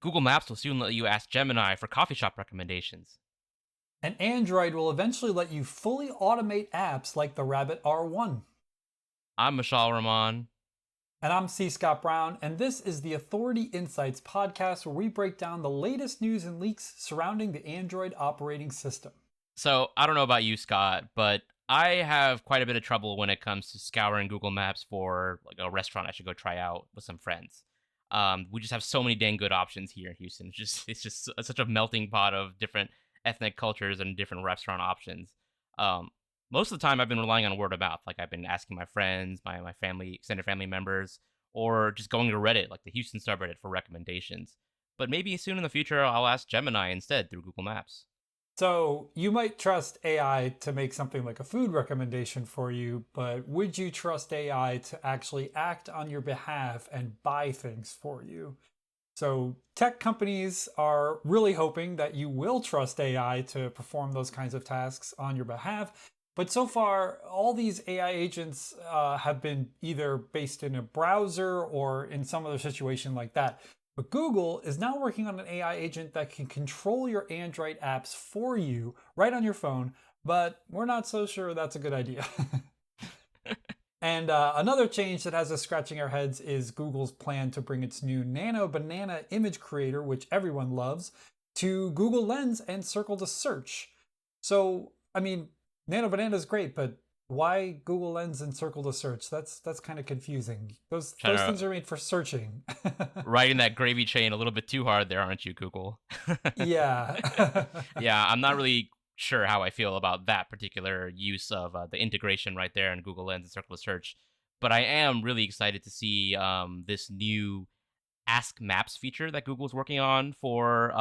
Google Maps will soon let you ask Gemini for coffee shop recommendations. And Android will eventually let you fully automate apps like the Rabbit R1. I'm Mishaal Rahman. And I'm C. Scott Brown, and this is the Authority Insights podcast where we break down the latest news and leaks surrounding the Android operating system. So, I don't know about you, Scott, but I have quite a bit of trouble when it comes to scouring Google Maps for like a restaurant I should go try out with some friends. We just have so many dang good options here in Houston. It's just such a melting pot of different ethnic cultures and different restaurant options. Um, Most of the time, I've been relying on word of mouth. Like I've been asking my friends, my family, extended family members, or just going to Reddit, like the Houston subreddit, for recommendations. But maybe soon in the future, I'll ask Gemini instead through Google Maps. So you might trust AI to make something like a food recommendation for you, but would you trust AI to actually act on your behalf and buy things for you? So tech companies are really hoping that you will trust AI to perform those kinds of tasks on your behalf. But so far, all these AI agents have been either based in a browser or in some other situation like that. But Google is now working on an AI agent that can control your Android apps for you right on your phone, but we're not so sure that's a good idea. And another change that has us scratching our heads is Google's plan to bring its new Nano Banana image creator, which everyone loves, to Google Lens and Circle to Search. So, I mean, Nano Banana is great, but why Google Lens and Circle to Search? That's kind of confusing. Those Trying things to are made for searching. riding that gravy train a little bit too hard there, aren't you, Google? Yeah. Yeah, I'm not really sure how I feel about that particular use of the integration right there in Google Lens and Circle to Search. But I am really excited to see this new Ask Maps feature that Google's working on for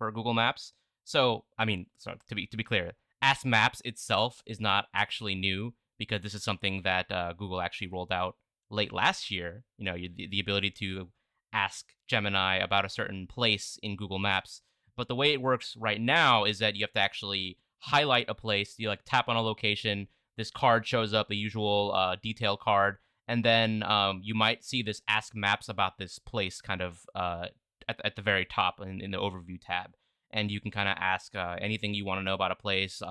Google Maps. So, I mean, so to be clear, Ask Maps itself is not actually new because this is something that Google actually rolled out late last year. You know, the ability to ask Gemini about a certain place in Google Maps. But the way it works right now is that you have to actually highlight a place. You like tap on a location. This card shows up, the usual detail card, and then you might see this ask maps about this place kind of at the very top in the overview tab, and you can kind of ask anything you want to know about a place.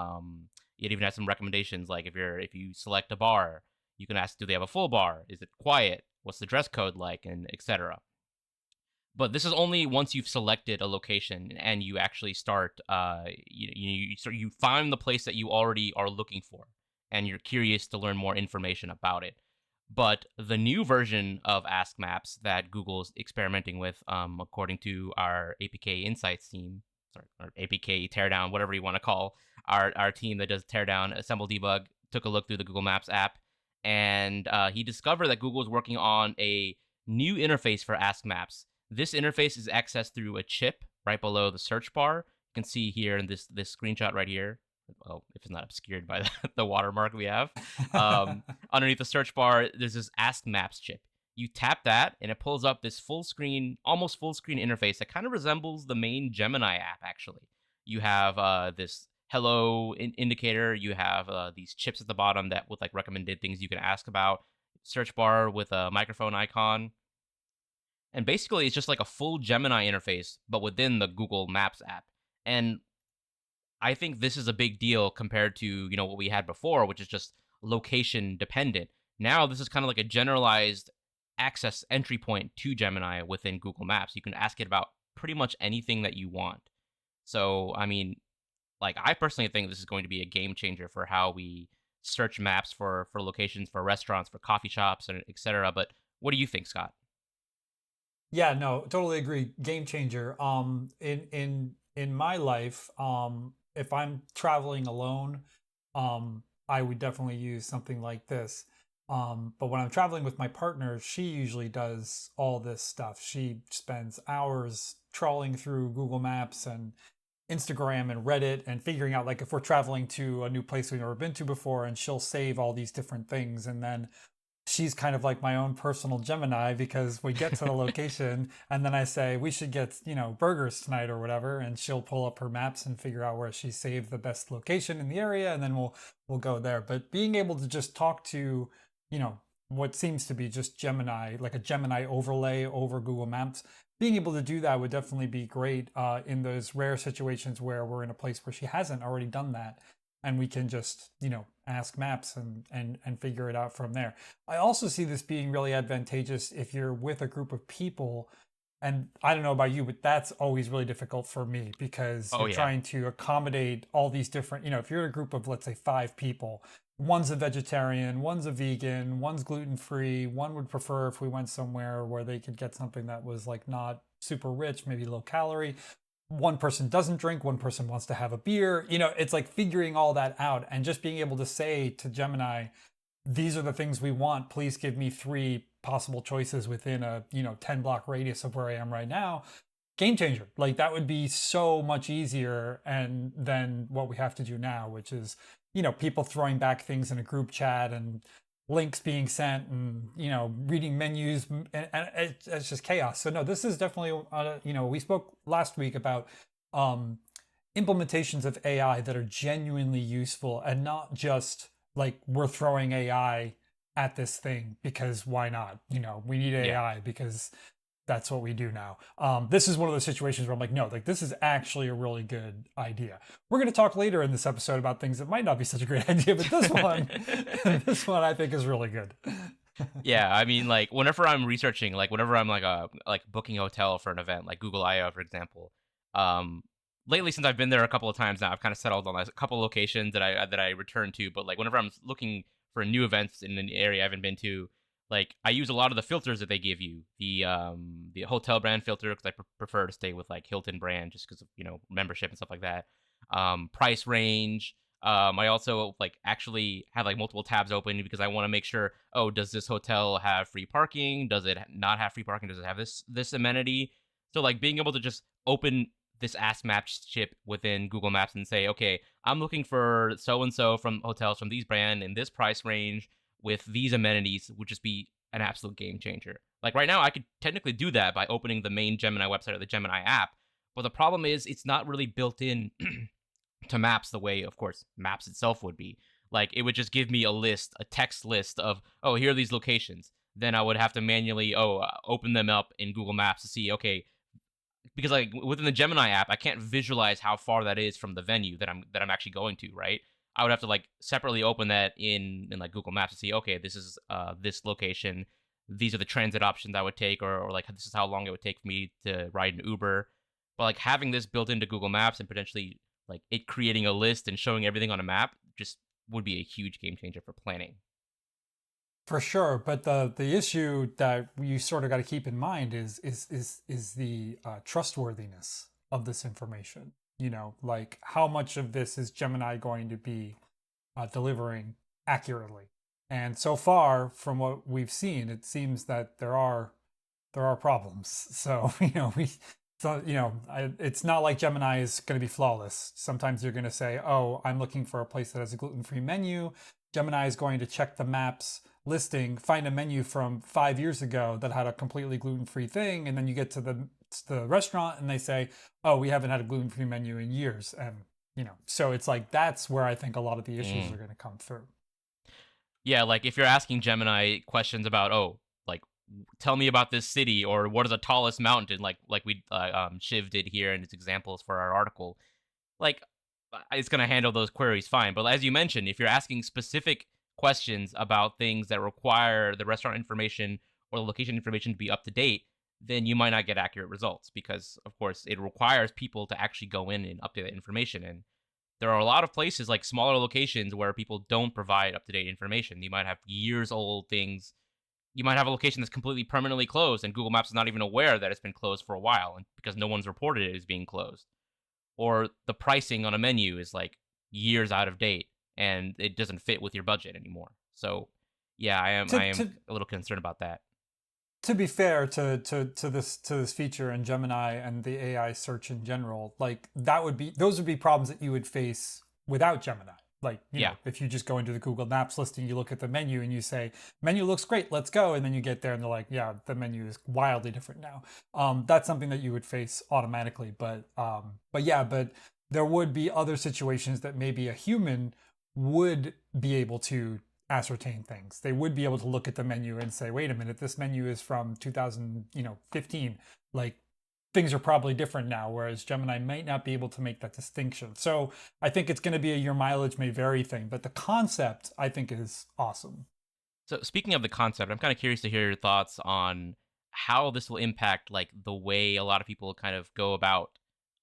It even has some recommendations, like if you select a bar, you can ask, do they have a full bar? Is it quiet? What's the dress code like, and etc. But this is only once you've selected a location and you actually start you find the place that you already are looking for, and you're curious to learn more information about it. But the new version of Ask Maps that Google's experimenting with, according to our APK Insights team, sorry, or APK Teardown, whatever you want to call our team that does Teardown, Assemble, Debug, took a look through the Google Maps app, and he discovered that Google is working on a new interface for Ask Maps. This interface is accessed through a chip right below the search bar. You can see here in this screenshot right here. Well, if it's not obscured by the watermark we have. Underneath the search bar, there's this Ask Maps chip. You tap that, and it pulls up this full screen, almost full screen interface that kind of resembles the main Gemini app, actually. You have this hello indicator. You have these chips at the bottom that with like recommended things you can ask about. Search bar with a microphone icon. And basically, it's just like a full Gemini interface, but within the Google Maps app. And I think this is a big deal compared to, what we had before, which is just location dependent. Now, this is kind of like a generalized access entry point to Gemini within Google Maps. You can ask it about pretty much anything that you want. So, I mean, like I personally think this is going to be a game changer for how we search maps for locations, for restaurants, for coffee shops, and etc. But what do you think, Scott? Yeah, no, totally agree. Game changer. In my life, if I'm traveling alone, I would definitely use something like this. But when I'm traveling with my partner, she usually does all this stuff. She spends hours trawling through Google Maps and Instagram and Reddit and figuring out like if we're traveling to a new place we've never been to before, and she'll save all these different things, and then she's kind of like my own personal Gemini because we get to the location and then I say we should get, burgers tonight or whatever, and she'll pull up her maps and figure out where she saved the best location in the area, and then we'll go there. But being able to just talk to, what seems to be just Gemini, like a Gemini overlay over Google Maps, being able to do that would definitely be great in those rare situations where we're in a place where she hasn't already done that, and we can just ask maps and figure it out from there. I also see this being really advantageous if you're with a group of people, and I don't know about you, but that's always really difficult for me because Oh you're yeah. trying to accommodate all these different, if you're in a group of, let's say, 5 people, one's a vegetarian, one's a vegan, one's gluten free, one would prefer if we went somewhere where they could get something that was like not super rich, maybe low calorie. One person doesn't drink, one person wants to have a beer. It's like figuring all that out and just being able to say to Gemini, these are the things we want. Please give me 3 possible choices within a 10 block radius of where I am right now. Game changer. Like that would be so much easier and than what we have to do now, which is people throwing back things in a group chat and links being sent and reading menus, and it's just chaos. So no, this is definitely we spoke last week about um implementations of AI that are genuinely useful and not just like we're throwing AI at this thing because why not? We need Yeah. AI because that's what we do now. This is one of those situations where I'm like, no, like this is actually a really good idea. We're going to talk later in this episode about things that might not be such a great idea, but this one, this one I think is really good. Yeah, I mean, like whenever I'm researching, like whenever I'm like booking a hotel for an event, like Google I/O, for example. Um, lately since I've been there a couple of times now, I've kind of settled on a couple locations that I return to. But like whenever I'm looking for new events in an area I haven't been to, like I use a lot of the filters that they give you. The hotel brand filter because I prefer to stay with like Hilton brand just because of membership and stuff like that. Price range. I also like actually have like multiple tabs open because I want to make sure. Oh, does this hotel have free parking? Does it not have free parking? Does it have this amenity? So like being able to just open this Ask Maps chip within Google Maps and say, okay, I'm looking for so and so from hotels from these brand in this price range with these amenities would just be an absolute game changer. Like right now, I could technically do that by opening the main Gemini website or the Gemini app, but the problem is it's not really built in to maps the way, of course, maps itself would be. Like it would just give me a list, a text list of, oh, here are these locations. Then I would have to manually, open them up in Google Maps to see, okay, because like within the Gemini app, I can't visualize how far that is from the venue that I'm actually going to, right? I would have to like separately open that in like Google Maps to see, okay, this is this location. These are the transit options I would take, or like this is how long it would take for me to ride an Uber. But like having this built into Google Maps and potentially like it creating a list and showing everything on a map just would be a huge game changer for planning. For sure, but the issue that you sort of got to keep in mind is the trustworthiness of this information. Like how much of this is Gemini going to be delivering accurately? And so far, from what we've seen, it seems that there are problems. So it's not like Gemini is going to be flawless. Sometimes you're going to say, "Oh, I'm looking for a place that has a gluten-free menu." Gemini is going to check the maps listing, find a menu from 5 years ago that had a completely gluten-free thing, and then you get to the restaurant and they say, "Oh, we haven't had a gluten-free menu in years." And so it's like that's where I think a lot of the issues Mm. are going to come through. Yeah, like if you're asking Gemini questions about, oh, like tell me about this city or what is the tallest mountain, like we Shiv did here in its examples for our article, like it's gonna handle those queries fine. But as you mentioned, if you're asking specific questions about things that require the restaurant information or the location information to be up to date, then you might not get accurate results because, of course, it requires people to actually go in and update that information. And there are a lot of places like smaller locations where people don't provide up to date information. You might have years old things. You might have a location that's completely permanently closed, and Google Maps is not even aware that it's been closed for a while, and because no one's reported it as being closed. Or the pricing on a menu is like years out of date, and it doesn't fit with your budget anymore. So, yeah, I am To I am to a little concerned about that. to be fair to this feature and Gemini and the AI search in general, like those would be problems that you would face without Gemini. Like, Yeah. if you just go into the Google Maps listing, you look at the menu and you say, menu looks great, let's go. And then you get there and they're like, yeah, the menu is wildly different now. That's something that you would face automatically. But there would be other situations that maybe a human would be able to ascertain things. They would be able to look at the menu and say, wait a minute, this menu is from 2015. Like things are probably different now, whereas Gemini might not be able to make that distinction. So I think it's going to be a your mileage may vary thing, but the concept I think is awesome. So speaking of the concept, I'm kind of curious to hear your thoughts on how this will impact like the way a lot of people kind of go about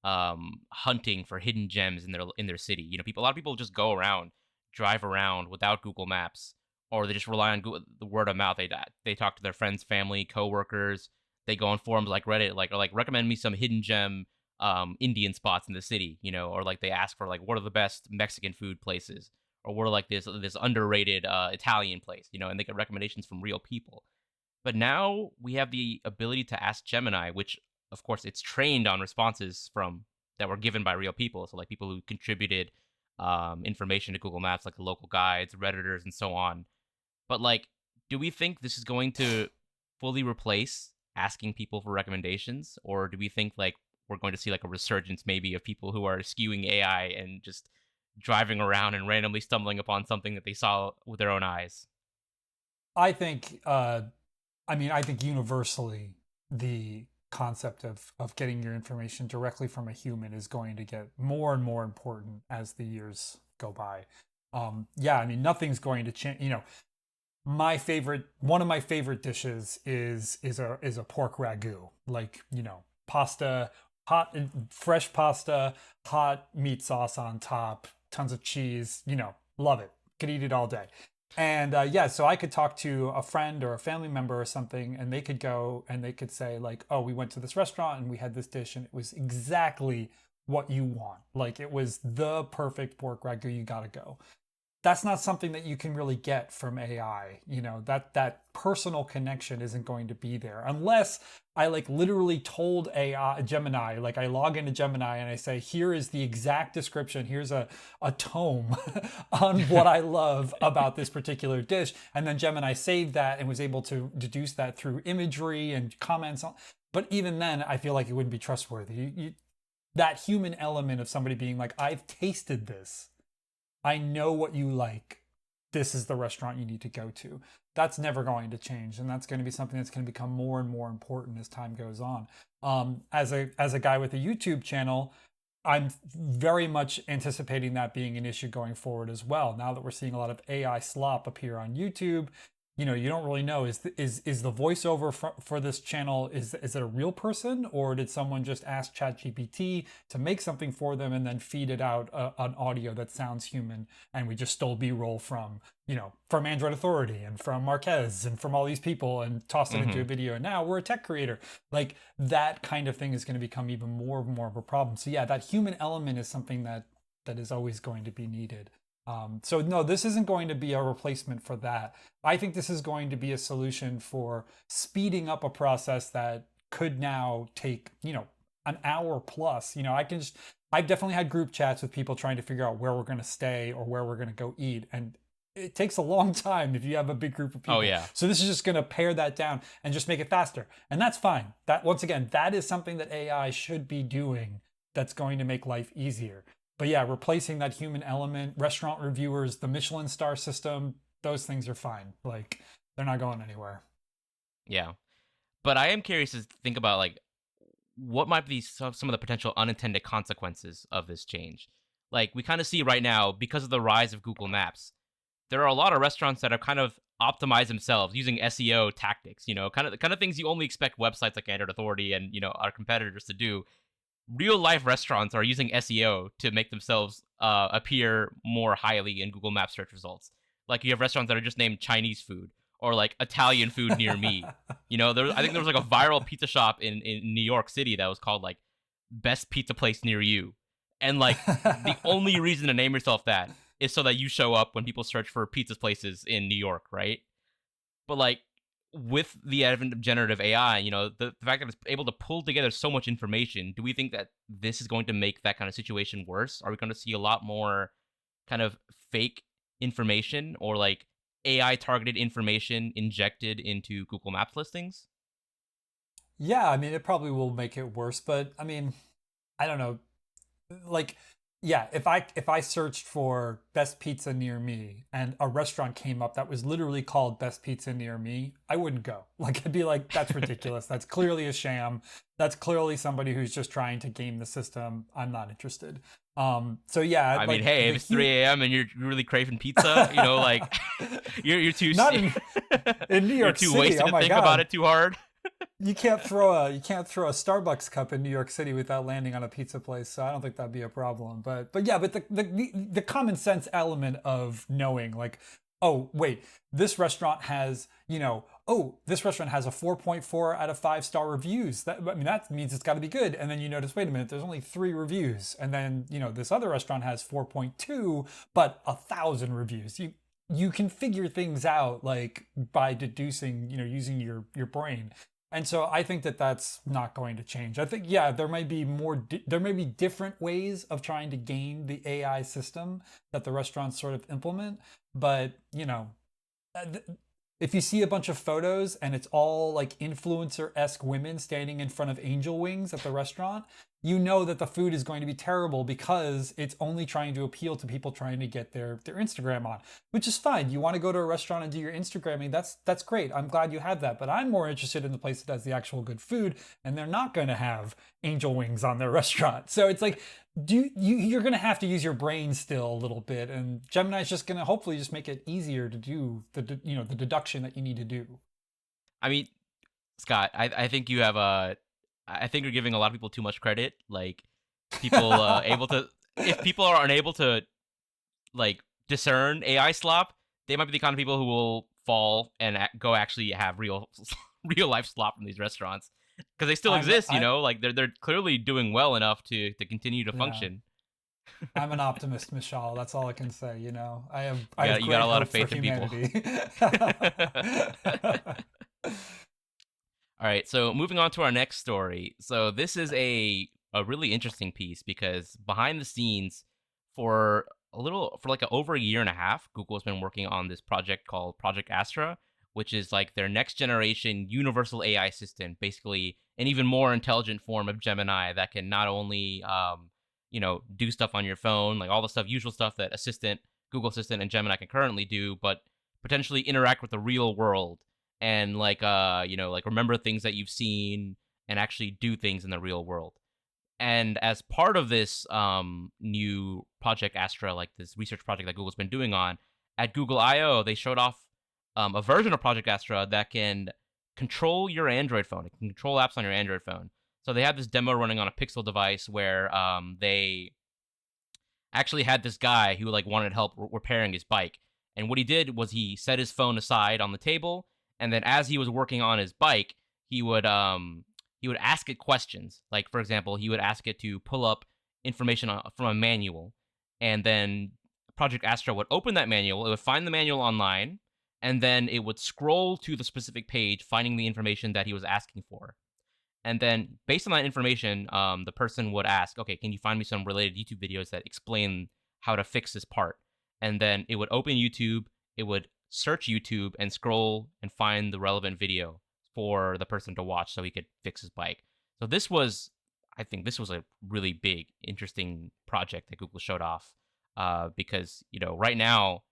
hunting for hidden gems in their city. You know, people a lot of people just go around, drive around without Google Maps, or they just rely on the word of mouth. They talk to their friends, family, coworkers. They go on forums like Reddit, like or like recommend me some hidden gem Indian spots in the city. You know, or like they ask for like what are the best Mexican food places or we're like this underrated Italian place, you know, and they get recommendations from real people. But now we have the ability to ask Gemini, which of course it's trained on responses from that were given by real people, so like people who contributed information to Google Maps, like the local guides, redditors, and so on. But like, do we think this is going to fully replace asking people for recommendations, or do we think like we're going to see like a resurgence maybe of people who are skewing AI and just driving around and randomly stumbling upon something that they saw with their own eyes? I think, I think universally the concept of getting your information directly from a human is going to get more and more important as the years go by. Yeah, I mean, nothing's going to change. You know, one of my favorite dishes is a pork ragu, like, you know, pasta, hot fresh pasta, hot meat sauce on top, tons of cheese, you know, love it, could eat it all day. And yeah, so I could talk to a friend or a family member or something, and they could go and they could say like, oh, we went to this restaurant and we had this dish and it was exactly what you want, like it was the perfect pork ragu, you gotta go. That's not something that you can really get from AI. You know, that personal connection isn't going to be there unless I like literally told AI Gemini, like I log into Gemini and I say, here is the exact description. Here's a tome on what I love about this particular dish. And then Gemini saved that and was able to deduce that through imagery and comments. But even then, I feel like it wouldn't be trustworthy. That human element of somebody being like, I've tasted this, I know what you like. This is the restaurant you need to go to. That's never going to change, and that's going to be something that's going to become more and more important as time goes on. As a guy with a YouTube channel, I'm very much anticipating that being an issue going forward as well. Now that we're seeing a lot of AI slop appear on YouTube, you know, you don't really know, is the voiceover for this channel, is it a real person, or did someone just ask ChatGPT to make something for them and then feed it out an audio that sounds human, and we just stole B-roll from, you know, from Android Authority and from Marquez and from all these people and tossed it into Hmm. a video, and now we're a tech creator. Like that kind of thing is going to become even more and more of a problem. So yeah, that human element is something that is always going to be needed. So no, this isn't going to be a replacement for that. I think this is going to be a solution for speeding up a process that could now take, you know, an hour plus. You know, I've definitely had group chats with people trying to figure out where we're going to stay or where we're going to go eat. And it takes a long time if you have a big group of Oh people. yeah. So this is just going to pare that down and just make it faster. And that's fine. That, once again, that is something that AI should be doing, that's going to make life easier. But yeah, replacing that human element, restaurant reviewers, the Michelin star system, those things are fine. Like they're not going anywhere. Yeah. But I am curious to think about like what might be some of the potential unintended consequences of this change. Like we kind of see right now because of the rise of Google Maps, there are a lot of restaurants that have kind of optimized themselves using SEO tactics, you know, kind of things you only expect websites like Android Authority and, you know, our competitors to do. Real life restaurants are using SEO to make themselves appear more highly in Google Maps search results. Like you have restaurants that are just named Chinese food or like Italian food near me. You know, I think there was like a viral pizza shop in New York City that was called like best pizza place near you. And like the only reason to name yourself that is so that you show up when people search for pizza places in New York, right? But like with the advent of generative AI, you know, the fact that it's able to pull together so much information, do we think that this is going to make that kind of situation worse? Are we going to see a lot more kind of fake information or like AI targeted information injected into Google Maps listings? Yeah, I mean, it probably will make it worse, but I mean, I don't know. Like Yeah, if I searched for best pizza near me and a restaurant came up that was literally called best pizza near me, I wouldn't go. Like I'd be like, that's ridiculous. That's clearly a sham. That's clearly somebody who's just trying to game the system. I'm not interested. So yeah, I mean, like hey, if the it's huge 3 a.m. and you're really craving pizza, like you're too not in New you're York too City. wasted Oh to my think about God. it too hard. You can't throw a Starbucks cup in New York City without landing on a pizza place, so I don't think that'd be a problem. But yeah, but the common sense element of knowing like, oh wait, this restaurant has this restaurant has a 4.4 out of 5 star reviews. That means it's got to be good. And then you notice, wait a minute, there's only 3 reviews, and then this other restaurant has 4.2 but 1,000 reviews. You can figure things out like by deducing, using your brain. And so I think that that's not going to change. I think, yeah, there may be different ways of trying to game the AI system that the restaurants sort of implement. But, uh, if you see a bunch of photos and it's all like influencer-esque women standing in front of angel wings at the restaurant, you know that the food is going to be terrible because it's only trying to appeal to people trying to get their Instagram on, which is fine. You want to go to a restaurant and do your Instagramming, that's great. I'm glad you have that. But I'm more interested in the place that has the actual good food, and they're not going to have angel wings on their restaurant. So it's like, you're going to have to use your brain still a little bit, and Gemini's just going to hopefully just make it easier to do the deduction that you need to do. I mean, Scott, I think you have I think you're giving a lot of people too much credit. Like people able to if people are unable to like discern AI slop, they might be the kind of people who will fall and go actually have real real life slop from these restaurants because they still I'm exist. I Like they're clearly doing well enough to continue to Yeah, function. I'm an optimist, Mishaal. That's all I can say. I have You got great a lot of hope for faith in people. humanity. All right, so moving on to our next story. So this is a really interesting piece because behind the scenes, for like over a year and a half, Google has been working on this project called Project Astra, which is like their next generation universal AI assistant, basically an even more intelligent form of Gemini that can not only do stuff on your phone, like all the stuff, usual stuff that Google Assistant and Gemini can currently do, but potentially interact with the real world and like remember things that you've seen and actually do things in the real world. And as part of this new Project Astra, like this research project that Google's been doing on at Google I/O, they showed off a version of Project Astra that can control your Android phone. It can control apps on your Android phone. So they had this demo running on a Pixel device where they actually had this guy who like wanted help repairing his bike. And what he did was he set his phone aside on the table, and then as he was working on his bike, he would ask it questions. Like for example, he would ask it to pull up information from a manual, and then Project Astra would open that manual. It would find the manual online, and then it would scroll to the specific page, finding the information that he was asking for. And then based on that information, the person would ask, okay, can you find me some related YouTube videos that explain how to fix this part? And then it would open YouTube, it would search YouTube and scroll and find the relevant video for the person to watch so he could fix his bike. So I think this was a really big, interesting project that Google showed off because, right now,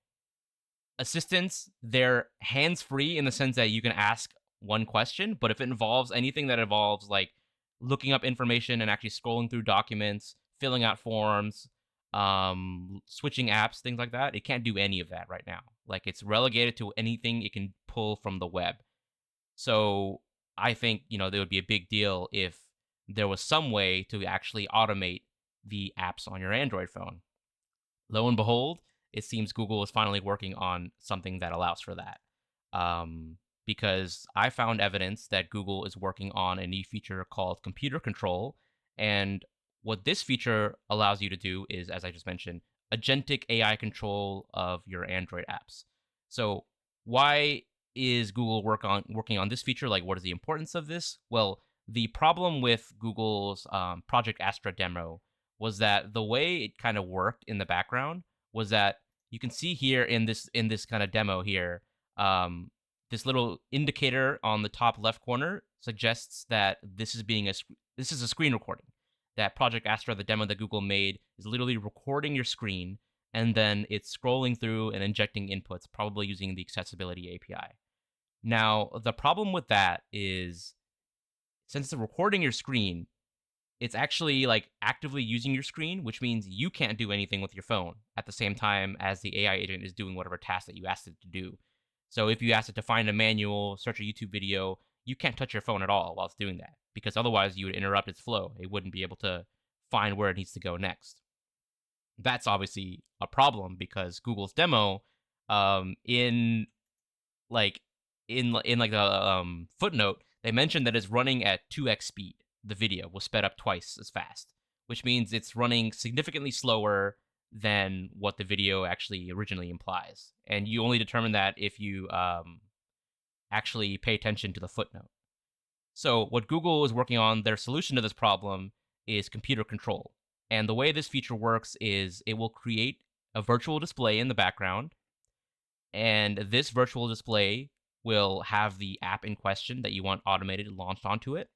assistants, they're hands free in the sense that you can ask one question, but if it involves anything that involves like looking up information and actually scrolling through documents, filling out forms, switching apps, things like that, it can't do any of that right now. Like it's relegated to anything it can pull from the web. So I think, there would be a big deal if there was some way to actually automate the apps on your Android phone. Lo and behold, it seems Google is finally working on something that allows for that. Um, because I found evidence that Google is working on a new feature called computer control. And what this feature allows you to do is, as I just mentioned, agentic AI control of your Android apps. So, why is Google working on this feature? Like, what is the importance of this? Well, the problem with Google's Project Astra demo was that the way it kind of worked in the background was that you can see here in this kind of demo here, this little indicator on the top left corner suggests that this is a screen recording. that Project Astra, the demo that Google made, is literally recording your screen and then it's scrolling through and injecting inputs, probably using the accessibility API. Now, the problem with that is since it's recording your screen, it's actually like actively using your screen, which means you can't do anything with your phone at the same time as the AI agent is doing whatever task that you asked it to do. So if you ask it to find a manual, search a YouTube video, you can't touch your phone at all while it's doing that because otherwise you would interrupt its flow. It wouldn't be able to find where it needs to go next. That's obviously a problem because Google's demo, in like in like the footnote, they mentioned that it's running at 2x speed. The video was sped up twice as fast, which means it's running significantly slower than what the video actually originally implies. And you only determine that if you actually pay attention to the footnote. So, what Google is working on, their solution to this problem is computer control. And the way this feature works is it will create a virtual display in the background, and this virtual display will have the app in question that you want automated launched onto it.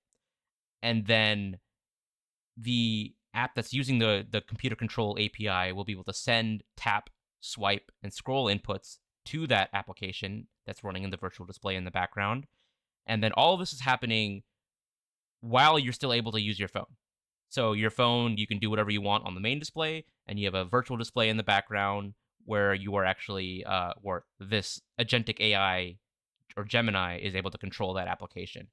And then the app that's using the computer control API will be able to send, tap, swipe, and scroll inputs to that application that's running in the virtual display in the background. And then all of this is happening while you're still able to use your phone. So your phone, you can do whatever you want on the main display, and you have a virtual display in the background where you are actually, or this agentic AI or Gemini is able to control that application.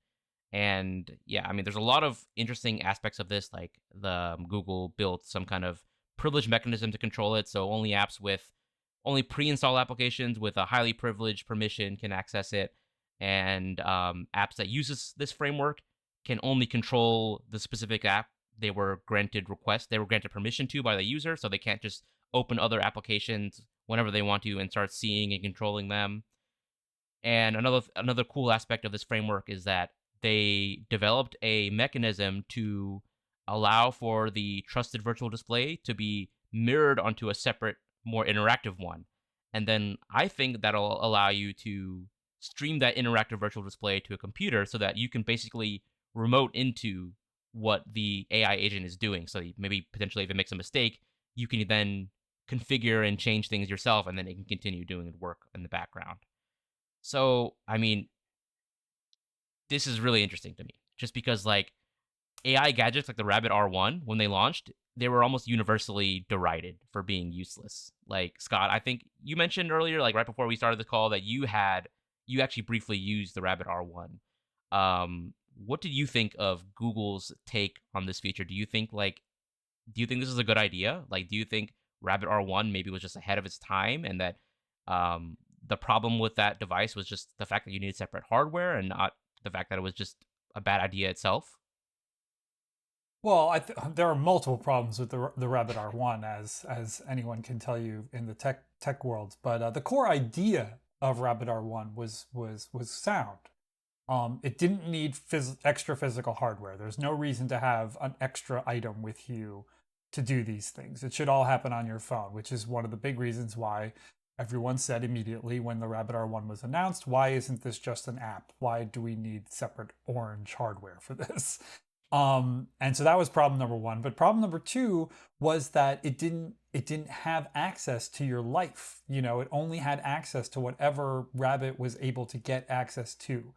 And yeah, I mean, there's a lot of interesting aspects of this. Like the Google built some kind of privilege mechanism to control it, so only pre-installed applications with a highly privileged permission can access it, and apps that uses this framework can only control the specific app they were granted permission to by the user, so they can't just open other applications whenever they want to and start seeing and controlling them. And another cool aspect of this framework is that they developed a mechanism to allow for the trusted virtual display to be mirrored onto a separate, more interactive one. And then I think that'll allow you to stream that interactive virtual display to a computer so that you can basically remote into what the AI agent is doing. So maybe potentially if it makes a mistake, you can then configure and change things yourself, and then it can continue doing its work in the background. So, I mean, this is really interesting to me just because, like, AI gadgets like the Rabbit R1, when they launched, they were almost universally derided for being useless. Like, Scott, I think you mentioned earlier, like, right before we started the call, that you actually briefly used the Rabbit R1. What did you think of Google's take on this feature? Do you think this is a good idea? Like, do you think Rabbit R1 maybe was just ahead of its time and that um, the problem with that device was just the fact that you needed separate hardware and not the fact that it was just a bad idea itself? Well, there are multiple problems with the Rabbit R1, as anyone can tell you in the tech world. But the core idea of Rabbit R1 was sound. It didn't need extra physical hardware. There's no reason to have an extra item with you to do these things. It should all happen on your phone, which is one of the big reasons why everyone said immediately when the Rabbit R1 was announced, why isn't this just an app? Why do we need separate orange hardware for this? And so that was problem number one. But problem number two was that it didn't have access to your life. You know, it only had access to whatever Rabbit was able to get access to.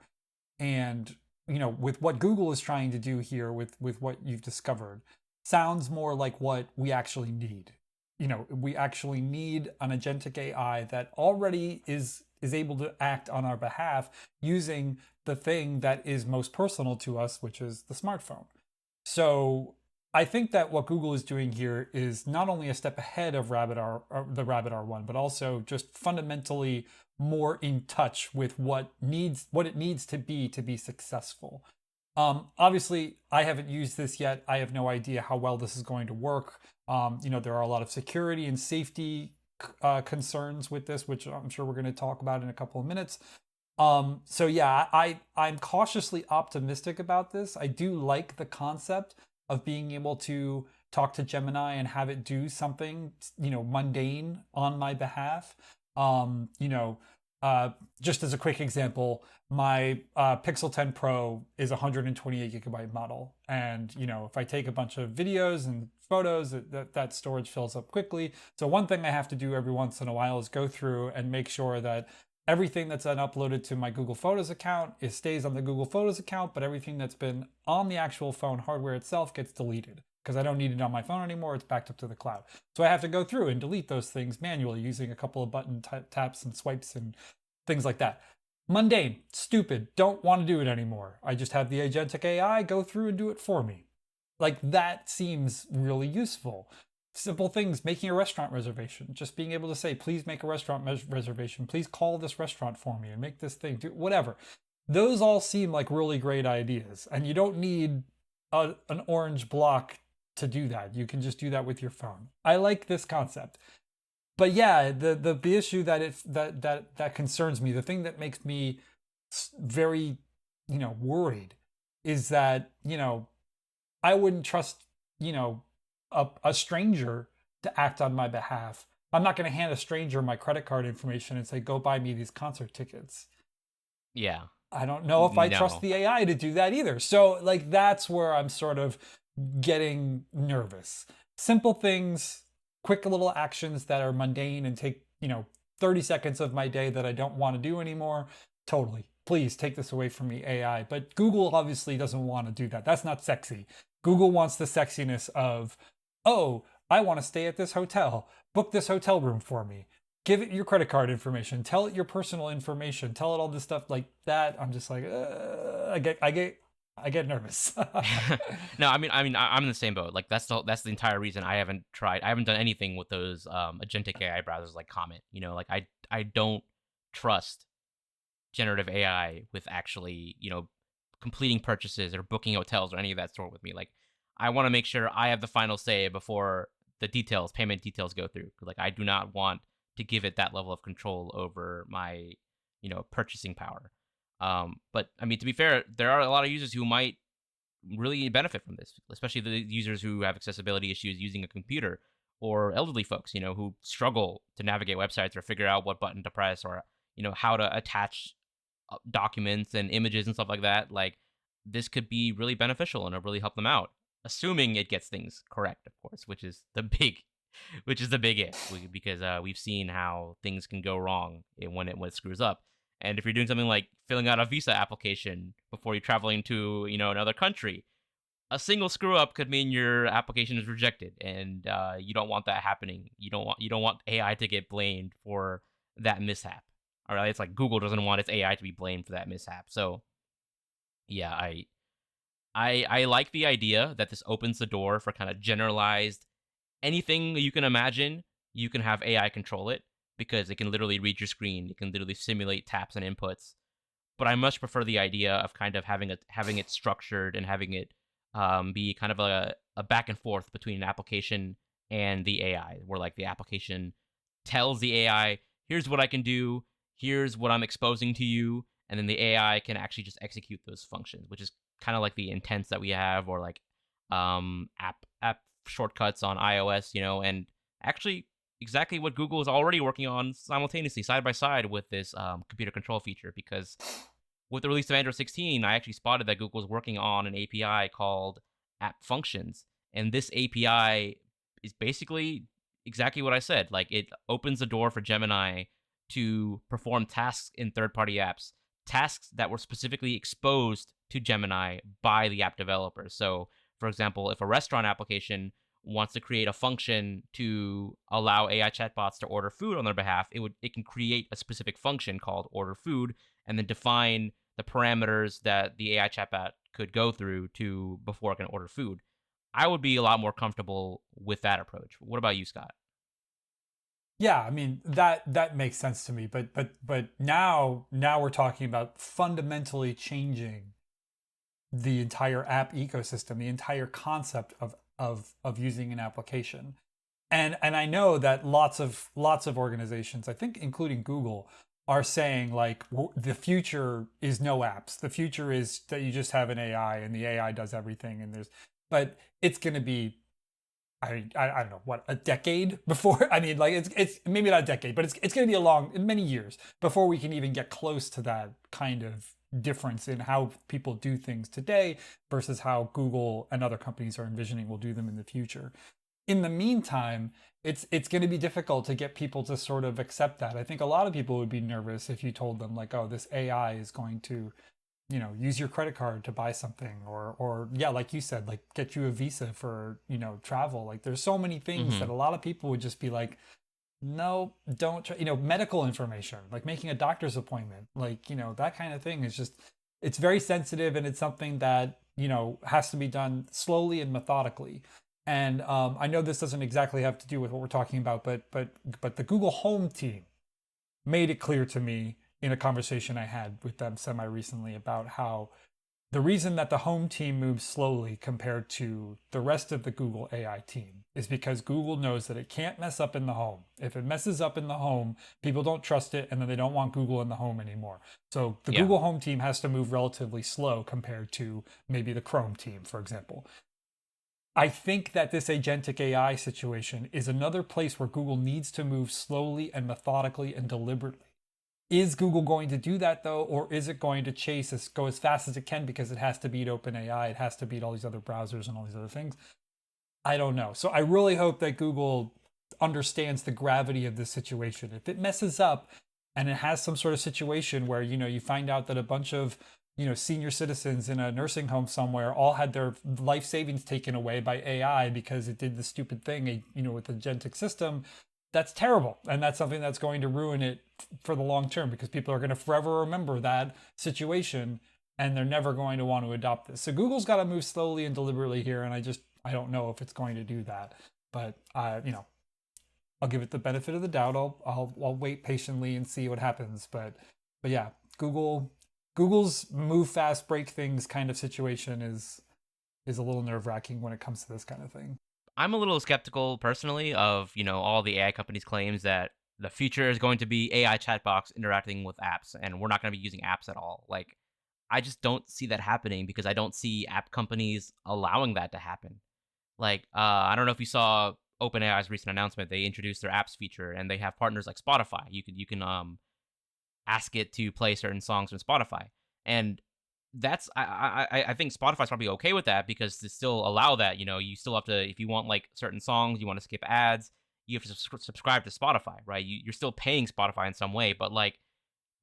And you know, with what Google is trying to do here, with what you've discovered, sounds more like what we actually need. You know, we actually need an agentic AI that already is able to act on our behalf using the thing that is most personal to us, which is the smartphone. So I think that what Google is doing here is not only a step ahead of the Rabbit R1, but also just fundamentally more in touch with what it needs to be successful. Obviously, I haven't used this yet. I have no idea how well this is going to work. You know, there are a lot of security and safety concerns with this, which I'm sure we're going to talk about in a couple of minutes. So yeah, I'm cautiously optimistic about this. I do like the concept of being able to talk to Gemini and have it do something, you know, mundane on my behalf. You know, uh, just as a quick example, my Pixel 10 Pro is a 128 gigabyte model, and if I take a bunch of videos and photos, that storage fills up quickly. So one thing I have to do every once in a while is go through and make sure that everything that's been uploaded to my Google Photos account stays on the Google Photos account, but everything that's been on the actual phone hardware itself gets deleted because I don't need it on my phone anymore. It's backed up to the cloud. So I have to go through and delete those things manually using a couple of button taps and swipes and things like that. Mundane, stupid, don't want to do it anymore. I just have the agentic AI go through and do it for me. Like, that seems really useful. Simple things, making a restaurant reservation, just being able to say, please make a restaurant reservation, please call this restaurant for me and make this thing, do whatever. Those all seem like really great ideas, and you don't need an orange block to do that. You can just do that with your phone. I like this concept. But yeah, the issue that concerns me, the thing that makes me very, worried, is that, I wouldn't trust, a stranger to act on my behalf. I'm not going to hand a stranger my credit card information and say, go buy me these concert tickets. Yeah. I don't know if I trust No. the AI to do that either. So, like, that's where I'm sort of getting nervous. Simple things, quick little actions that are mundane and take, 30 seconds of my day that I don't want to do anymore. Totally. Please take this away from me, AI. But Google obviously doesn't want to do that. That's not sexy. Google wants the sexiness of, oh, I want to stay at this hotel. Book this hotel room for me. Give it your credit card information. Tell it your personal information. Tell it all this stuff like that. I'm just like, I get nervous. No, I'm in the same boat. Like that's the entire reason I haven't tried. I haven't done anything with those agentic AI browsers like Comet. Like I don't trust generative AI with actually completing purchases or booking hotels or any of that sort with me. Like I want to make sure I have the final say before the payment details go through. Like I do not want to give it that level of control over my purchasing power. But I mean, to be fair, there are a lot of users who might really benefit from this, especially the users who have accessibility issues using a computer, or elderly folks, who struggle to navigate websites or figure out what button to press, or how to attach documents and images and stuff like that. Like this could be really beneficial and it'll really help them out, assuming it gets things correct, of course, which is the big if, because we've seen how things can go wrong when it screws up. And if you're doing something like filling out a visa application before you're traveling to another country, a single screw up could mean your application is rejected, and you don't want that happening. You don't want AI to get blamed for that mishap. All right, it's like Google doesn't want its AI to be blamed for that mishap. So yeah, I like the idea that this opens the door for kind of generalized anything you can imagine. You can have AI control it because it can literally read your screen. It can literally simulate taps and inputs. But I much prefer the idea of kind of having it structured and having it be kind of a back and forth between an application and the AI, where like the application tells the AI, here's what I can do, here's what I'm exposing to you, and then the AI can actually just execute those functions, which is kind of like the intents that we have, or like app shortcuts on iOS, and actually exactly what Google is already working on simultaneously, side by side with this computer control feature. Because with the release of Android 16, I actually spotted that Google's working on an API called App Functions, and this API is basically exactly what I said. Like it opens the door for Gemini to perform tasks in third-party apps, tasks that were specifically exposed to Gemini by the app developer. So, for example, if a restaurant application wants to create a function to allow AI chatbots to order food on their behalf, it can create a specific function called order food and then define the parameters that the AI chatbot could go through to before it can order food. I would be a lot more comfortable with that approach. What about you, Scott? Yeah, I mean, that makes sense to me. But now we're talking about fundamentally changing the entire app ecosystem, the entire concept of using an application. And I know that lots of organizations, I think including Google, are saying like the future is no apps. The future is that you just have an AI and the AI does everything, and but it's going to be I don't know what, a decade before. I mean, like it's maybe not a decade, but it's going to be a long, many years before we can even get close to that kind of difference in how people do things today versus how Google and other companies are envisioning will do them in the future. In the meantime, it's going to be difficult to get people to sort of accept that. I think a lot of people would be nervous if you told them like, oh, this AI is going to, use your credit card to buy something, or yeah, like you said, like get you a visa for, travel. Like there's so many things Hmm. that a lot of people would just be like, no, don't try, medical information, like making a doctor's appointment, like, that kind of thing is just, it's very sensitive, and it's something that, has to be done slowly and methodically. And I know this doesn't exactly have to do with what we're talking about, but the Google Home team made it clear to me in a conversation I had with them semi recently about how the reason that the home team moves slowly compared to the rest of the Google AI team is because Google knows that it can't mess up in the home. If it messes up in the home, people don't trust it, and then they don't want Google in the home anymore. So the Yeah. Google Home team has to move relatively slow compared to maybe the Chrome team, for example. I think that this agentic AI situation is another place where Google needs to move slowly and methodically and deliberately. Is Google going to do that though, or is it going to go as fast as it can because it has to beat OpenAI, it has to beat all these other browsers and all these other things? I don't know. So I really hope that Google understands the gravity of this situation. If it messes up and it has some sort of situation where, you find out that a bunch of, senior citizens in a nursing home somewhere all had their life savings taken away by AI because it did the stupid thing, with the agentic system, that's terrible. And that's something that's going to ruin it for the long term, because people are going to forever remember that situation, and they're never going to want to adopt this. So Google's got to move slowly and deliberately here, and I don't know if it's going to do that, but I'll give it the benefit of the doubt. I'll wait patiently and see what happens. But yeah, Google's move fast, break things kind of situation is a little nerve wracking when it comes to this kind of thing. I'm a little skeptical personally of, all the AI companies' claims that the future is going to be AI chatbots interacting with apps and we're not going to be using apps at all. Like, I just don't see that happening because I don't see app companies allowing that to happen. Like, I don't know if you saw OpenAI's recent announcement. They introduced their apps feature and they have partners like Spotify. You can ask it to play certain songs from Spotify, and that's I think Spotify's probably okay with that because to still allow that, you still have to, if you want like certain songs, you want to skip ads, you have to subscribe to Spotify, right? You're still paying Spotify in some way, but like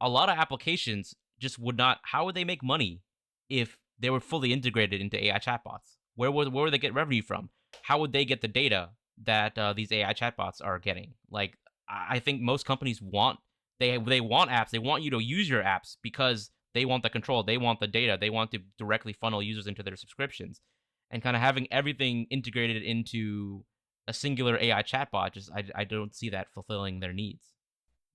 a lot of applications just would not. How would they make money if they were fully integrated into AI chatbots? Where would they get revenue from? How would they get the data that these AI chatbots are getting? Like I think most companies want, they want apps. They want you to use your apps because they want the control. They want the data. They want to directly funnel users into their subscriptions, and kind of having everything integrated into a singular AI chatbot. Just I don't see that fulfilling their needs.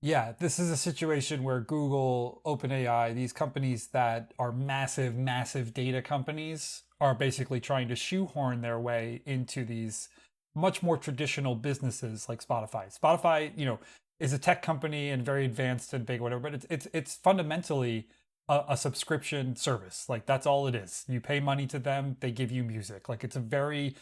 Yeah, this is a situation where Google, OpenAI, these companies that are massive, massive data companies are basically trying to shoehorn their way into these much more traditional businesses like Spotify. Spotify, is a tech company and very advanced and big, whatever, but it's fundamentally a subscription service. Like that's all it is. You pay money to them, they give you music. Like it's a very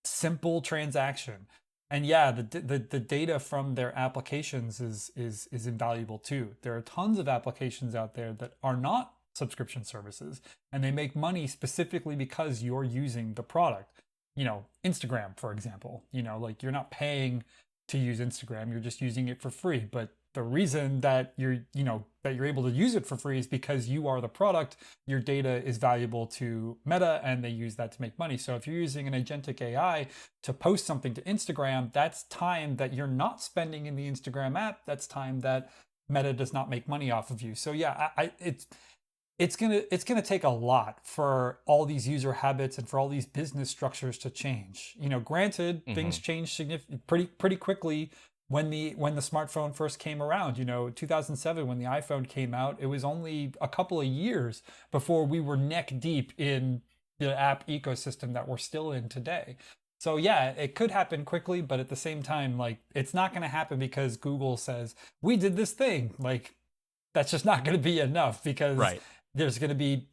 simple transaction. And yeah, the data from their applications is invaluable too. There are tons of applications out there that are not subscription services, and they make money specifically because you're using the product. Instagram, for example, like you're not paying to use Instagram, you're just using it for free. But the reason that you're able to use it for free is because you are the product. Your data is valuable to Meta, and they use that to make money. So if you're using an agentic AI to post something to Instagram, that's time that you're not spending in the Instagram app. That's time that Meta does not make money off of you. So yeah, it's gonna take a lot for all these user habits and for all these business structures to change. Granted, things Hmm. change pretty quickly when the smartphone first came around. 2007, when the iPhone came out, it was only a couple of years before we were neck deep in the app ecosystem that we're still in today. So yeah, it could happen quickly, but at the same time, like it's not going to happen because Google says we did this thing. Like that's just not going to be enough, because Right. there's going to be,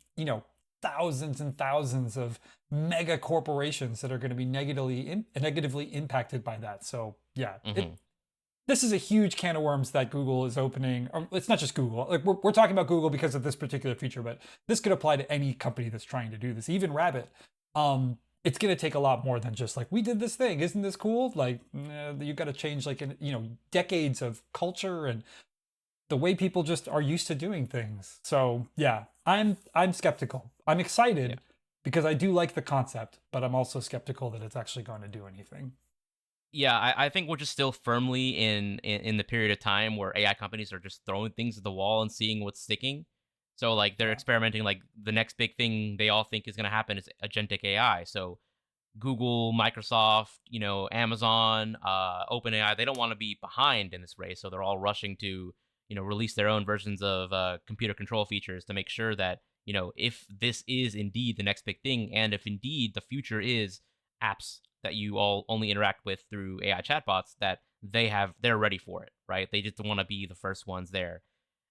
thousands and thousands of mega corporations that are going to be negatively impacted by that. So yeah, Hmm. this is a huge can of worms that Google is opening. Or it's not just Google. Like we're talking about Google because of this particular feature, but this could apply to any company that's trying to do this, even Rabbit. It's going to take a lot more than just like we did this thing. Isn't this cool? Like you got to change like decades of culture and the way people just are used to doing things. So yeah, I'm skeptical. I'm Yeah. excited because I do like the concept, but I'm also skeptical that it's actually going to do anything. Yeah, I think we're just still firmly in the period of time where AI companies are just throwing things at the wall and seeing what's sticking. So like they're Yeah. experimenting. Like the next big thing they all think is going to happen is agentic AI. So Google, Microsoft, Amazon, OpenAI, they don't want to be behind in this race, so they're all rushing to, release their own versions of computer control features to make sure that, if this is indeed the next big thing, and if indeed the future is apps that you all only interact with through AI chatbots, that they're ready for it, right? They just want to be the first ones there.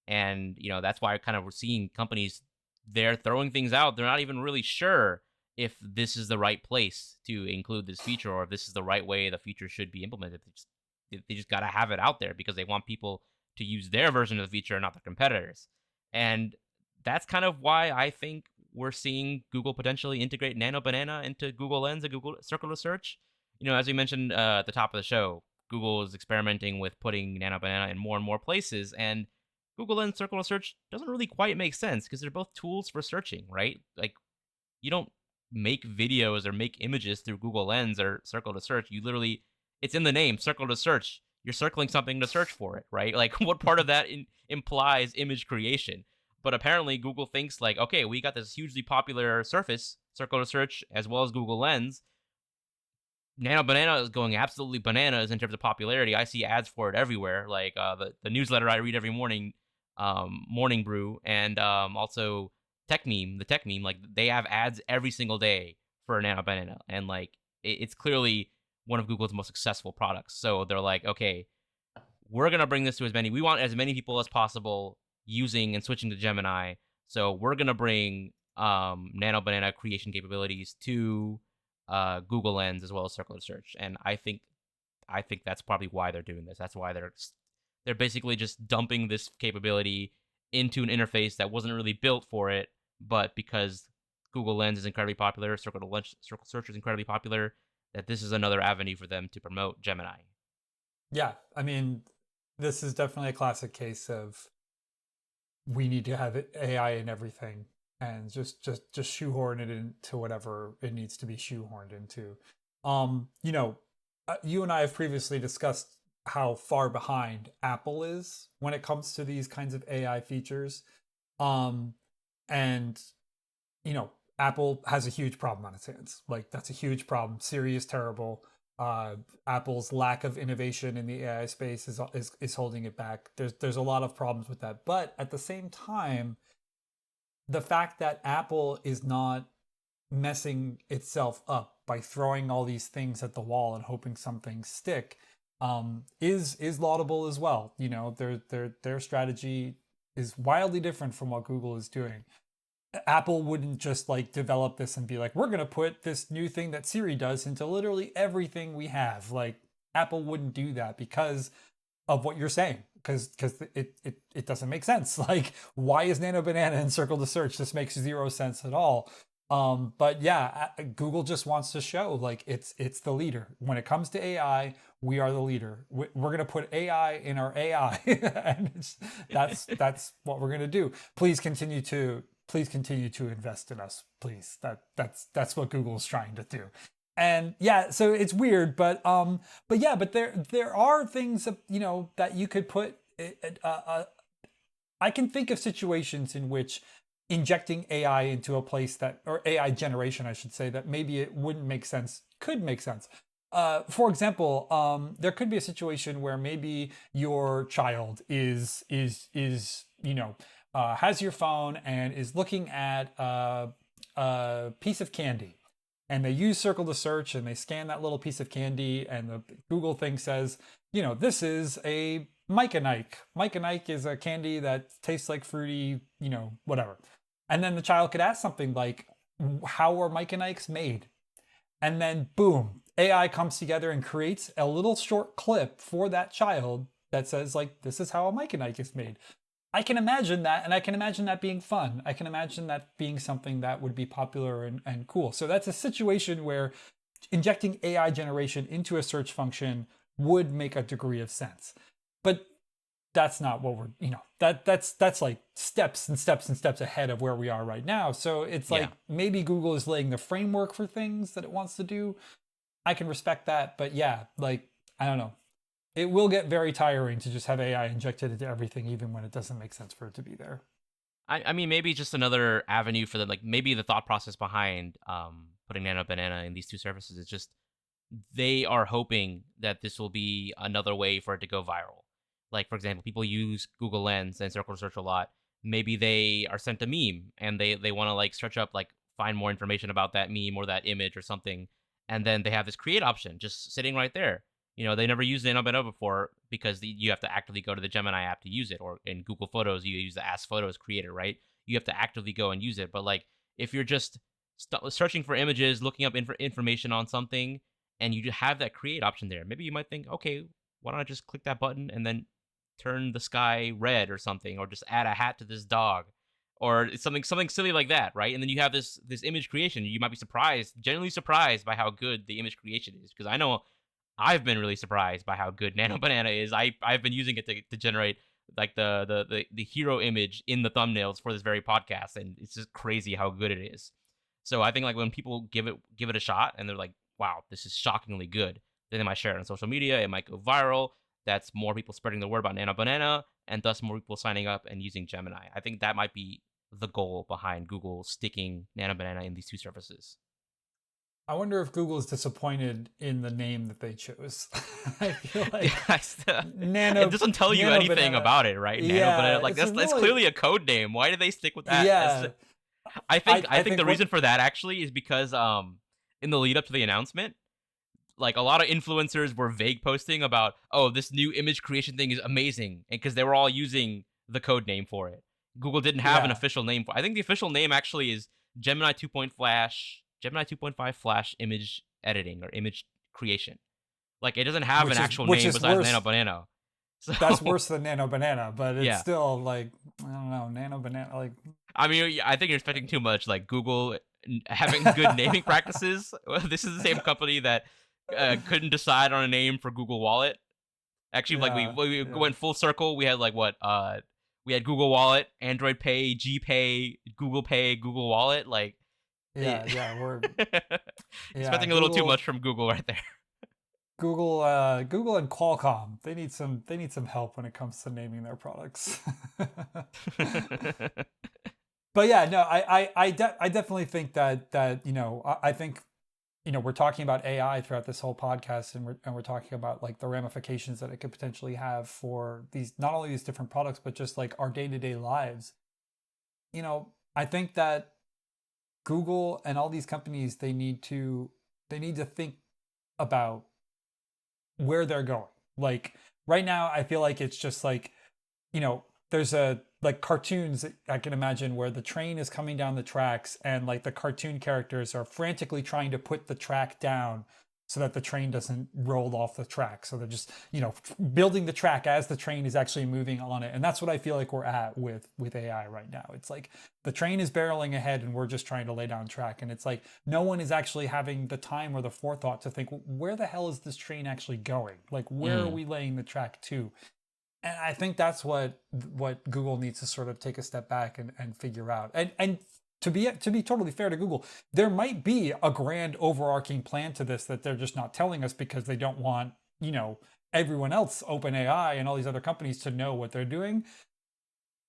And, that's why kind of we're seeing companies they're throwing things out. They're not even really sure if this is the right place to include this feature or if this is the right way the feature should be implemented. They just got to have it out there because they want people to use their version of the feature, not their competitors. And that's kind of why I think we're seeing Google potentially integrate Nano Banana into Google Lens and Google Circular Search. As we mentioned at the top of the show, Google is experimenting with putting Nano Banana in more and more places, and Google Lens Circular Search doesn't really quite make sense because they're both tools for searching, right? Like you don't make videos or make images through Google Lens or Circle to Search. You literally, it's in the name, Circle to Search. You're circling something to search for it, right? Like, what part of that implies image creation? But apparently, Google thinks like, okay, we got this hugely popular surface, Circle to Search, as well as Google Lens. Nano Banana is going absolutely bananas in terms of popularity. I see ads for it everywhere, like the newsletter I read every morning, Morning Brew, and also the Tech Meme. Like they have ads every single day for Nano Banana, and like it's clearly one of Google's most successful products. So they're like, okay, we're gonna bring this to as many. We want as many people as possible using and switching to Gemini. So we're gonna bring Nano Banana creation capabilities to Google Lens as well as Circular Search, and I think that's probably why they're doing this. That's why they're basically just dumping this capability into an interface that wasn't really built for it, but because Google Lens is incredibly popular, Circle Search is incredibly popular, that this is another avenue for them to promote Gemini. Yeah, I mean, this is definitely a classic case of we need to have AI in everything and just shoehorn it into whatever it needs to be shoehorned into. You and I have previously discussed how far behind Apple is when it comes to these kinds of AI features. Um, and you know, Apple has a huge problem on its hands. Like that's a huge problem. Siri is terrible. Apple's lack of innovation in the AI space is holding it back. There's a lot of problems with that. But at the same time, the fact that Apple is not messing itself up by throwing all these things at the wall and hoping some things stick is laudable as well. You know, their strategy is wildly different from what Google is doing. Apple wouldn't just like develop this and be like, we're going to put this new thing that Siri does into literally everything we have. Like, Apple wouldn't do that because of what you're saying. Because it doesn't make sense. Like, why is Nano Banana in Circle to Search? This makes zero sense at all. But yeah, Google just wants to show like it's the leader when it comes to AI. We are the leader. We're gonna put AI in our AI, and that's what we're gonna do. Please continue to invest in us, please. That's what Google's trying to do. And yeah, so it's weird, but yeah, but there are things that, that you could put. I can think of situations in which injecting AI into a place that, or AI generation, I should say, that maybe it wouldn't make sense, could make sense. For example, there could be a situation where maybe your child has your phone and is looking at a piece of candy, and they use Circle to Search and they scan that little piece of candy, and the Google thing says, this is a Mike and Ike. Mike and Ike is a candy that tastes like fruity, whatever. And then the child could ask something like, how are Mike and Ike's made? And then boom, AI comes together and creates a little short clip for that child that says like, this is how a Mike and Ike is made. I can imagine that, and I can imagine that being fun. I can imagine that being something that would be popular and cool. So that's a situation where injecting AI generation into a search function would make a degree of sense. But that's not what we're, that's like steps and steps and steps ahead of where we are right now. So it's Yeah. like maybe Google is laying the framework for things that it wants to do. I can respect that, but yeah, like I don't know. It will get very tiring to just have AI injected into everything, even when it doesn't make sense for it to be there. I mean, maybe just another avenue for them. Like maybe the thought process behind putting Nano Banana in these two services is just they are hoping that this will be another way for it to go viral. Like for example, people use Google Lens and Circle Search a lot. Maybe they are sent a meme and they want to like search up like find more information about that meme or that image or something, and then they have this create option just sitting right there. They never used Nano Banana before because you have to actively go to the Gemini app to use it, or in Google Photos you use the Ask Photos creator, right? You have to actively go and use it. But like if you're just searching for images, looking up information on something, and you have that create option there, maybe you might think, okay, why don't I just click that button and then turn the sky red or something, or just add a hat to this dog, or something silly like that, right? And then you have this image creation. You might be surprised, genuinely surprised by how good the image creation is, because I know I've been really surprised by how good Nano Banana is. I've been using it to generate like the hero image in the thumbnails for this very podcast, and it's just crazy how good it is. So I think like when people give it a shot and they're like, wow, this is shockingly good, then they might share it on social media. It might go viral. That's more people spreading the word about Nano Banana, and thus more people signing up and using Gemini. I think that might be the goal behind Google sticking Nano Banana in these two services. I wonder if Google is disappointed in the name that they chose. I feel Yeah, like it Nano doesn't tell you Nano anything Banana. about it, right? Nano Yeah, Banana, like it's that's really clearly a code name. Why did they stick with that? As yeah. I think I I think think the what reason for that actually is because in the lead up to the announcement, like a lot of influencers were vague posting about, oh, this new image creation thing is amazing, and because they were all using the code name for it. Google didn't have an yeah, official name for. I think the official name actually is Gemini 2.5 Flash image editing or image creation. Like it doesn't have an actual which name is besides Nano worse. Banana. That's So worse than Nano Banana, but it's yeah, still like I don't know, Nano Banana like I mean, I think you're expecting too much. Like Google having good naming practices. This is the same company that couldn't decide on a name for Google Wallet. Actually, like we yeah, we yeah. went full circle. We had like what we had Google Wallet, Android Pay, GPay, Google Pay, Google Wallet. Like it, Yeah, we're yeah, expecting a little too Google much from Google right there. Google and Qualcomm. They need some help when it comes to naming their products. But yeah, no, I definitely think that I think we're talking about AI throughout this whole podcast, and we're talking about like the ramifications that it could potentially have for these not only these different products but just like our day-to-day lives. I think that Google and all these companies they need to think about where they're going. Like right now, I feel like it's just like, there's a like cartoons I can imagine where the train is coming down the tracks and like the cartoon characters are frantically trying to put the track down so that the train doesn't roll off the track. So they're just, building the track as the train is actually moving on it. And that's what I feel like we're at with AI right now. It's like the train is barreling ahead and we're just trying to lay down track. And it's like no one is actually having the time or the forethought to think, where the hell is this train actually going? Like where are Mm. we laying the track to? And I think that's what Google needs to sort of take a step back and figure out. And to be totally fair to Google, there might be a grand overarching plan to this that they're just not telling us because they don't want, everyone else, OpenAI and all these other companies to know what they're doing.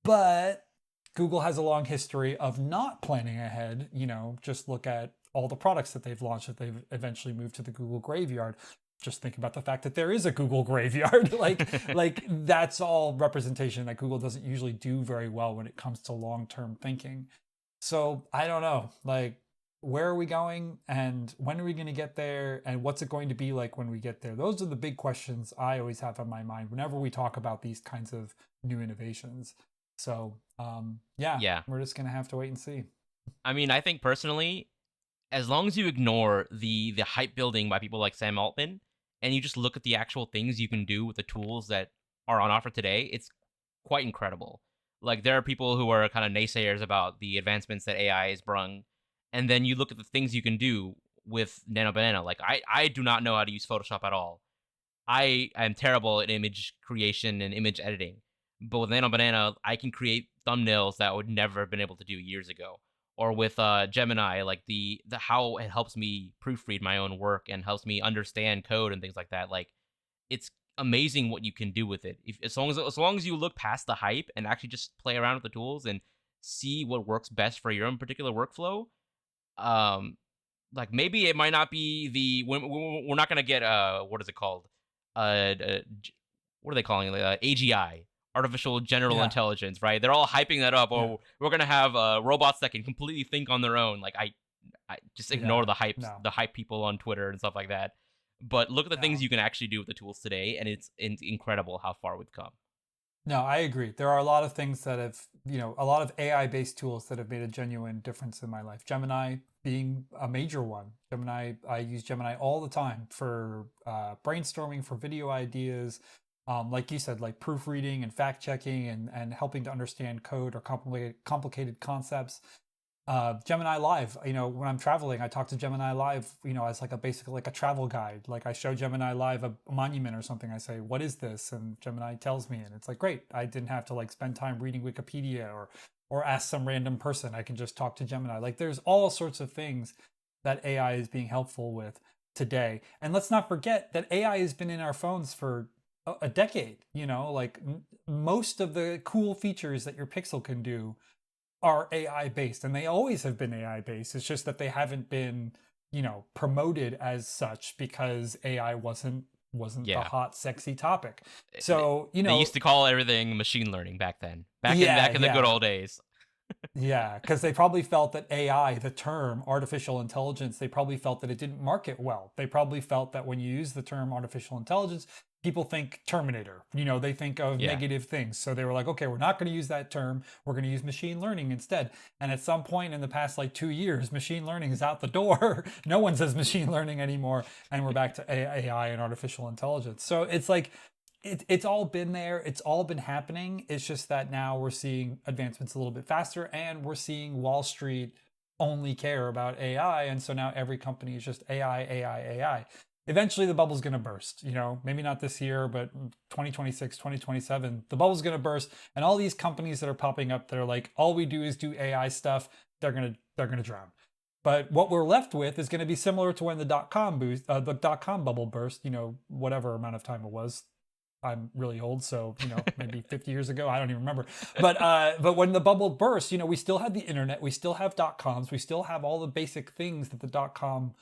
But Google has a long history of not planning ahead. Just look at all the products that they've launched that they've eventually moved to the Google graveyard. Just think about the fact that there is a Google graveyard. like that's all representation that Google doesn't usually do very well when it comes to long-term thinking. So I don't know, like where are we going and when are we going to get there and what's it going to be like when we get there? Those are the big questions I always have on my mind whenever we talk about these kinds of new innovations. So yeah, Yeah. we're just gonna have to wait and see. I mean, I think personally, as long as you ignore the hype building by people like Sam Altman and you just look at the actual things you can do with the tools that are on offer today, it's quite incredible. Like there are people who are kind of naysayers about the advancements that AI has brung, and then you look at the things you can do with Nano Banana. Like I do not know how to use Photoshop at all. I am terrible at image creation and image editing. But with Nano Banana, I can create thumbnails that I would never have been able to do years ago. Or with Gemini, like the how it helps me proofread my own work and helps me understand code and things like that. Like it's amazing what you can do with it. If as long as you look past the hype and actually just play around with the tools and see what works best for your own particular workflow, um, like maybe it might not be we're not gonna get what is it called what are they calling it, AGI, artificial general Yeah, intelligence, right? They're all hyping that up. yeah, Oh, we're gonna have robots that can completely think on their own. Like I just ignore yeah. the hype, No, the hype people on Twitter and stuff like that. But look at the things no. you can actually do with the tools today, and it's incredible how far we've come. No, I agree. There are a lot of things that have, a lot of AI based tools that have made a genuine difference in my life. Gemini being a major one. Gemini, I use Gemini all the time for brainstorming, for video ideas. Like you said, like proofreading and fact checking and helping to understand code or complicated concepts. Gemini Live, when I'm traveling, I talk to Gemini Live, as like a basically like a travel guide. Like I show Gemini Live a monument or something. I say, "What is this?" And Gemini tells me, and it's like, great. I didn't have to like spend time reading Wikipedia or ask some random person. I can just talk to Gemini. Like there's all sorts of things that AI is being helpful with today. And let's not forget that AI has been in our phones for a decade. Like most of the cool features that your Pixel can do are AI based, and they always have been AI based. It's just that they haven't been, promoted as such because AI wasn't the Yeah, hot, sexy topic. they, So, they used to call everything machine learning back then. Back in yeah, back in the good yeah. old days. Yeah, because they probably felt that AI, the term artificial intelligence, they probably felt that it didn't market well. They probably felt that when you use the term artificial intelligence, people think Terminator. They think of Yeah. negative things. So they were like, okay, we're not going to use that term. We're going to use machine learning instead. And at some point in the past like 2 years, machine learning is out the door. No one says machine learning anymore. And we're back to AI and artificial intelligence. So it's like, it's all been there. It's all been happening. It's just that now we're seeing advancements a little bit faster, and we're seeing Wall Street only care about AI. And so now every company is just AI, AI, AI. Eventually the bubble's going to burst, maybe not this year, but 2026, 2027, the bubble's going to burst. And all these companies that are popping up that are like, all we do is do AI stuff, they're going to drown. But what we're left with is going to be similar to when the dot com bubble burst, whatever amount of time it was. I'm really old, so maybe 50 years ago, I don't even remember. But when the bubble burst, we still have the internet, we still have dot coms, we still have all the basic things that the dot com,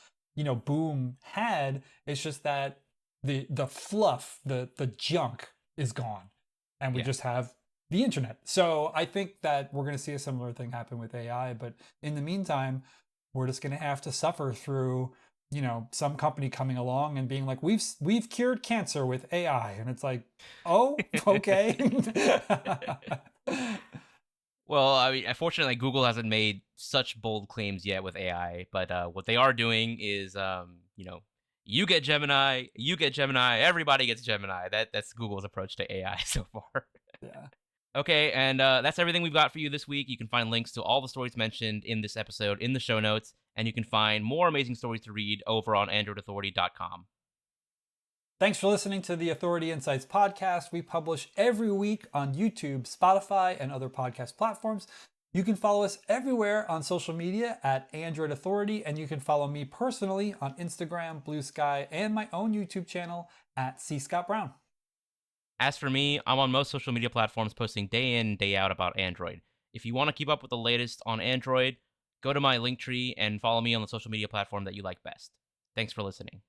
boom had. It's just that the fluff, the junk is gone, and we Yeah. just have the internet. So I think that we're going to see a similar thing happen with AI, but in the meantime, we're just going to have to suffer through some company coming along and being like, we've cured cancer with AI, and it's like, oh, okay. Well, I mean, unfortunately, Google hasn't made such bold claims yet with AI, but what they are doing is, you get Gemini, everybody gets Gemini. That's Google's approach to AI so far. Yeah. Okay, and that's everything we've got for you this week. You can find links to all the stories mentioned in this episode in the show notes, and you can find more amazing stories to read over on AndroidAuthority.com. Thanks for listening to the Authority Insights podcast. We publish every week on YouTube, Spotify, and other podcast platforms. You can follow us everywhere on social media at Android Authority, and you can follow me personally on Instagram, Blue Sky, and my own YouTube channel at C. Scott Brown. As for me, I'm on most social media platforms posting day in, day out about Android. If you want to keep up with the latest on Android, go to my link tree and follow me on the social media platform that you like best. Thanks for listening.